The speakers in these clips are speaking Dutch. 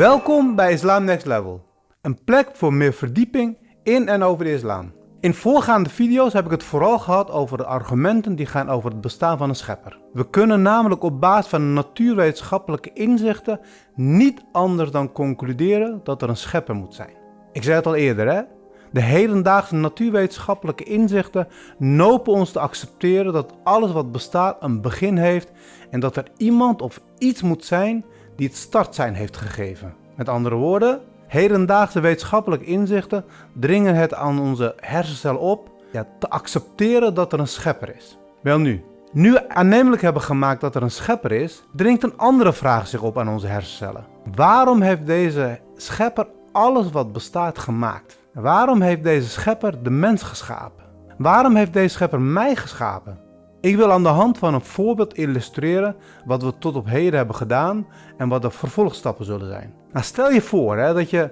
Welkom bij Islam Next Level, een plek voor meer verdieping in en over de islam. In voorgaande video's heb ik het vooral gehad over de argumenten die gaan over het bestaan van een schepper. We kunnen namelijk op basis van natuurwetenschappelijke inzichten niet anders dan concluderen dat er een schepper moet zijn. Ik zei het al eerder, hè? De hedendaagse natuurwetenschappelijke inzichten nopen ons te accepteren dat alles wat bestaat een begin heeft en dat er iemand of iets moet zijn die het startsein heeft gegeven. Met andere woorden, hedendaagse wetenschappelijke inzichten dringen het aan onze hersencel op te accepteren dat er een schepper is. Welnu, nu we aannemelijk hebben gemaakt dat er een schepper is, dringt een andere vraag zich op aan onze hersencellen. Waarom heeft deze schepper alles wat bestaat gemaakt? Waarom heeft deze schepper de mens geschapen? Waarom heeft deze schepper mij geschapen? Ik wil aan de hand van een voorbeeld illustreren wat we tot op heden hebben gedaan en wat de vervolgstappen zullen zijn. Nou, stel je voor dat je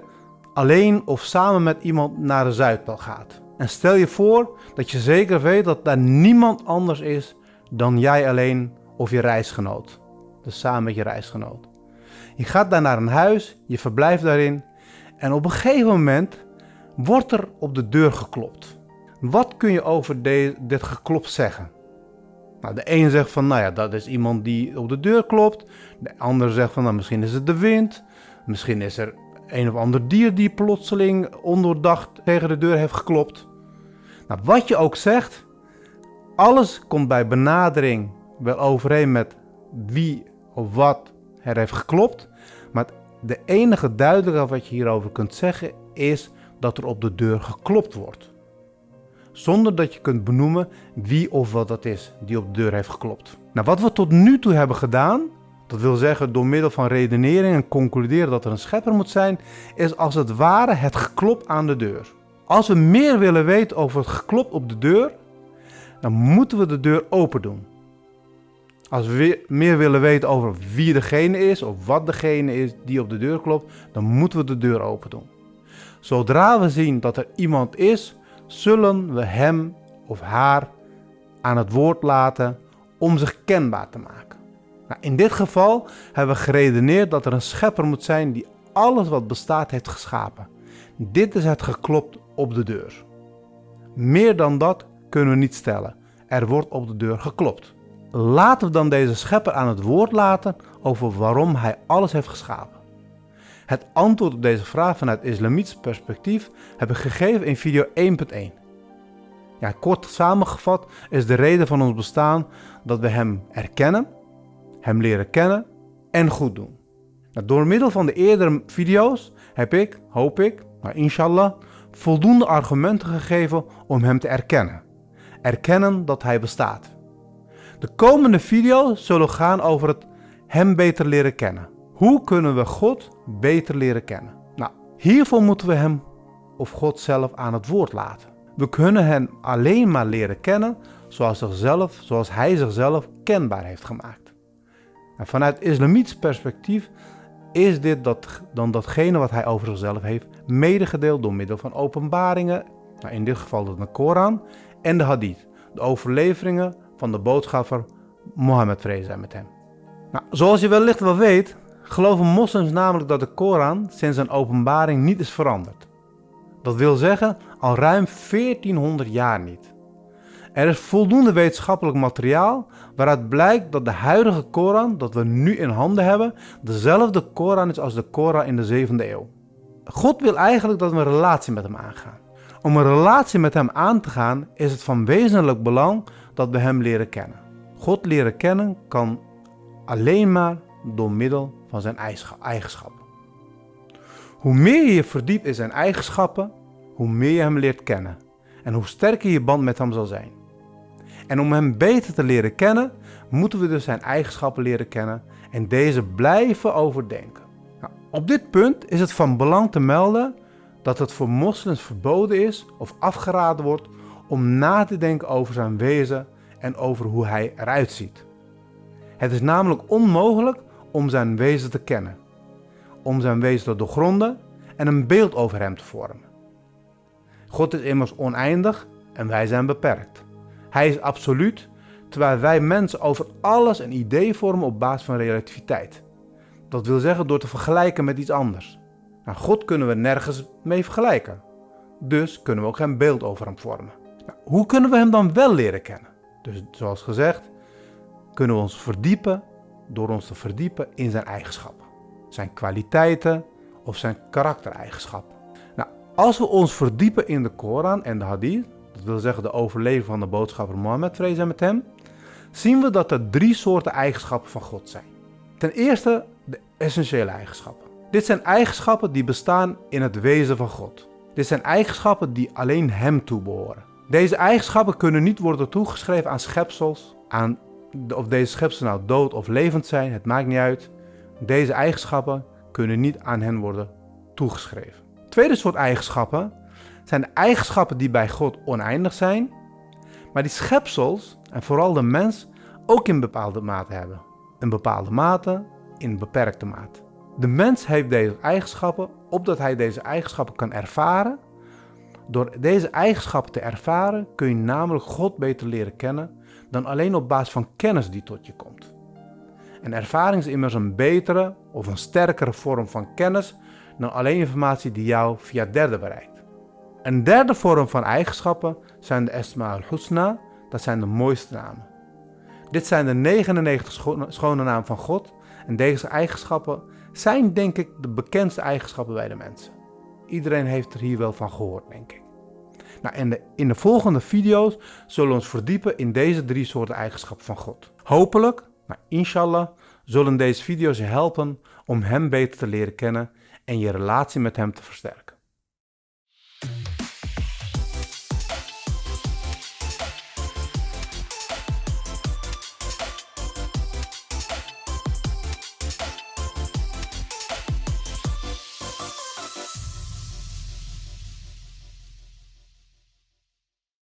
alleen of samen met iemand naar de Zuidpool gaat. En stel je voor dat je zeker weet dat daar niemand anders is dan jij alleen of je reisgenoot. Dus samen met je reisgenoot. Je gaat daar naar een huis, je verblijft daarin en op een gegeven moment wordt er op de deur geklopt. Wat kun je over dit geklop zeggen? Nou, de een zegt van, dat is iemand die op de deur klopt. De ander zegt van, misschien is het de wind. Misschien is er een of ander dier die plotseling ondoordacht tegen de deur heeft geklopt. Nou, wat je ook zegt, alles komt bij benadering wel overeen met wie of wat er heeft geklopt. Maar de enige duidelijke wat je hierover kunt zeggen is dat er op de deur geklopt wordt. Zonder dat je kunt benoemen wie of wat dat is die op de deur heeft geklopt. Nou, wat we tot nu toe hebben gedaan, dat wil zeggen door middel van redenering en concluderen dat er een schepper moet zijn, is als het ware het geklop aan de deur. Als we meer willen weten over het geklop op de deur, dan moeten we de deur open doen. Als we meer willen weten over wie degene is of wat degene is die op de deur klopt, dan moeten we de deur open doen. Zodra we zien dat er iemand is, zullen we hem of haar aan het woord laten om zich kenbaar te maken. Nou, in dit geval hebben we geredeneerd dat er een schepper moet zijn die alles wat bestaat heeft geschapen. Dit is het geklopt op de deur. Meer dan dat kunnen we niet stellen. Er wordt op de deur geklopt. Laten we dan deze schepper aan het woord laten over waarom hij alles heeft geschapen. Het antwoord op deze vraag vanuit islamitisch perspectief heb ik gegeven in video 1.1. Ja, kort samengevat is de reden van ons bestaan dat we hem erkennen, hem leren kennen en goed doen. Nou, door middel van de eerdere video's heb ik, hoop ik, maar inshallah, voldoende argumenten gegeven om hem te erkennen. Erkennen dat hij bestaat. De komende video's zullen gaan over het hem beter leren kennen. Hoe kunnen we God beter leren kennen? Nou, hiervoor moeten we hem of God zelf aan het woord laten. We kunnen hem alleen maar leren kennen zoals hij zichzelf kenbaar heeft gemaakt. En vanuit islamitisch perspectief is dit dan datgene wat hij over zichzelf heeft medegedeeld door middel van openbaringen, in dit geval de Koran en de Hadith, de overleveringen van de boodschapper Mohammed vrede zij met hem. Nou, zoals je wellicht wel weet, geloven moslims namelijk dat de Koran sinds zijn openbaring niet is veranderd. Dat wil zeggen al ruim 1400 jaar niet. Er is voldoende wetenschappelijk materiaal waaruit blijkt dat de huidige Koran dat we nu in handen hebben dezelfde Koran is als de Koran in de 7e eeuw. God wil eigenlijk dat we een relatie met hem aangaan. Om een relatie met hem aan te gaan is het van wezenlijk belang dat we hem leren kennen. God leren kennen kan alleen maar door middel van zijn eigenschappen. Hoe meer je je verdiept in zijn eigenschappen, hoe meer je hem leert kennen en hoe sterker je band met hem zal zijn. En om hem beter te leren kennen, moeten we dus zijn eigenschappen leren kennen en deze blijven overdenken. Nou, op dit punt is het van belang te melden dat het voor moslims verboden is of afgeraden wordt om na te denken over zijn wezen en over hoe hij eruit ziet. Het is namelijk onmogelijk om zijn wezen te kennen, om zijn wezen te doorgronden en een beeld over hem te vormen. God is immers oneindig en wij zijn beperkt. Hij is absoluut, terwijl wij mensen over alles een idee vormen op basis van relativiteit. Dat wil zeggen door te vergelijken met iets anders. Nou, God kunnen we nergens mee vergelijken. Dus kunnen we ook geen beeld over hem vormen. Nou, hoe kunnen we hem dan wel leren kennen? Dus zoals gezegd, kunnen we ons verdiepen door ons te verdiepen in zijn eigenschappen. Zijn kwaliteiten of zijn karaktereigenschappen. Nou, als we ons verdiepen in de Koran en de Hadith, dat wil zeggen de overlevering van de boodschapper Mohammed, vrede zij met hem, zien we dat er 3 soorten eigenschappen van God zijn. Ten eerste de essentiële eigenschappen. Dit zijn eigenschappen die bestaan in het wezen van God. Dit zijn eigenschappen die alleen hem toebehoren. Deze eigenschappen kunnen niet worden toegeschreven aan schepsels, of deze schepselen nou dood of levend zijn, het maakt niet uit. Deze eigenschappen kunnen niet aan hen worden toegeschreven. Tweede soort eigenschappen zijn de eigenschappen die bij God oneindig zijn, maar die schepsels, en vooral de mens, ook in bepaalde mate hebben. In bepaalde mate, in beperkte mate. De mens heeft deze eigenschappen, opdat hij deze eigenschappen kan ervaren. Door deze eigenschappen te ervaren kun je namelijk God beter leren kennen dan alleen op basis van kennis die tot je komt. En ervaring is immers een betere of een sterkere vorm van kennis dan alleen informatie die jou via derden bereikt. Een derde vorm van eigenschappen zijn de Asma al-Husna, dat zijn de mooiste namen. Dit zijn de 99 schone namen van God en deze eigenschappen zijn denk ik de bekendste eigenschappen bij de mensen. Iedereen heeft er hier wel van gehoord, denk ik. Nou, in de volgende video's zullen we ons verdiepen in deze 3 soorten eigenschappen van God. Hopelijk, inshallah, zullen deze video's je helpen om hem beter te leren kennen en je relatie met hem te versterken.